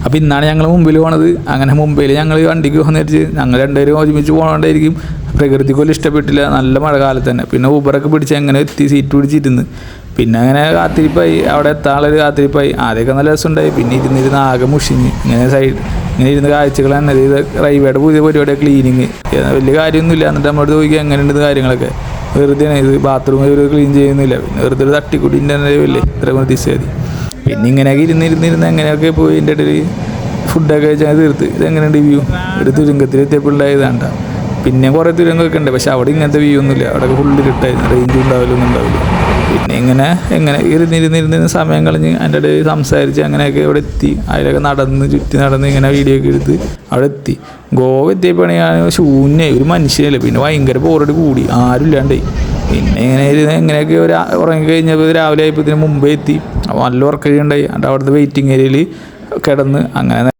അപ്പോൾ ഇന്നാണ് ഞങ്ങൾ മുംബൈയിൽ പോണത്. അങ്ങനെ മുംബൈയിൽ ഞങ്ങൾ വണ്ടിക്ക് വന്നിട്ട് ഞങ്ങൾ രണ്ടുപേരും ഒരുമിച്ച് പോകണോണ്ടായിരിക്കും പ്രകൃതിക്ക് പോലും ഇഷ്ടപ്പെട്ടില്ല, നല്ല മഴ കാലത്ത് തന്നെ. പിന്നെ ഊബറൊക്കെ പിടിച്ച് എങ്ങനെ എത്തി സീറ്റ് പിടിച്ചിരുന്ന് പിന്നെ അങ്ങനെ കാത്തിരിപ്പായി, അവിടെ എത്താനുള്ളൊരു കാത്തിരിപ്പായി. ആദ്യമൊക്കെ നല്ല രസമുണ്ടായി, പിന്നെ ഇരുന്നിരുന്ന് ആകെ മുഷിഞ്ഞ് ഇങ്ങനെ ഇരുന്ന് കാഴ്ചകൾ തന്നെ. ഇത് റൈവേയുടെ പുതിയ പരിപാടിയാണ് ക്ലീനിങ്, വലിയ കാര്യമൊന്നുമില്ല. എന്നിട്ട് നമ്മളോട് ചോദിക്കുക എങ്ങനെയുണ്ട് കാര്യങ്ങളൊക്കെ. വെറുതെ ഇത് ബാത്റൂം ഒരു ക്ലീൻ ചെയ്യുന്നില്ല, പിന്നെ വെറുതെ ഒരു തട്ടിക്കൂട്ടിൻ്റെ വലിയ ഇത്ര മതി. പിന്നെ ഇങ്ങനെയൊക്കെ ഇരുന്നിരുന്ന് എങ്ങനെയൊക്കെ പോയി എൻ്റെ ഇടയിൽ ഫുഡൊക്കെ കഴിച്ചാൽ തീർത്ത്. ഇതെങ്ങനെയുണ്ട് വ്യൂ? ഒരു തുരങ്കത്തിൽ എത്തിയപ്പോൾ ഉണ്ടായതാണ്ട. പിന്നെ കുറേ തുരങ്കമൊക്കെ ഉണ്ട്, പക്ഷെ അവിടെ ഇങ്ങനത്തെ വ്യൂ ഒന്നുമില്ല. അവിടെ ഫുള്ള് കിട്ടായിരുന്നു, റേഞ്ച് ഒന്നും ഉണ്ടാവില്ല. പിന്നെ എങ്ങനെ ഇരുന്നിരുന്ന് സമയം കളഞ്ഞ് അതിൻ്റെ ഇടയിൽ സംസാരിച്ച് അങ്ങനെയൊക്കെ അവിടെ എത്തി. അതിലൊക്കെ ചുറ്റി നടന്ന് ഇങ്ങനെ വീഡിയോ ഒക്കെ എടുത്ത് അവിടെ എത്തി. ഗോവ എത്തിയപ്പോൾ ഞാൻ ശൂന്യമായി, ഒരു മനുഷ്യനല്ലേ. പിന്നെ ഭയങ്കര ബോറടി കൂടി, ആരും ഇല്ലാണ്ടായി. പിന്നെ എങ്ങനെയൊക്കെ ഉറങ്ങിക്കഴിഞ്ഞപ്പോൾ രാവിലെ ആയപ്പോൾ മുമ്പേ എത്തി. അപ്പോൾ നല്ല ഉറക്കം ഉണ്ടായി. അവിടുത്തെ വെയിറ്റിംഗ് ഏരിയയിൽ കിടന്ന് അങ്ങനെ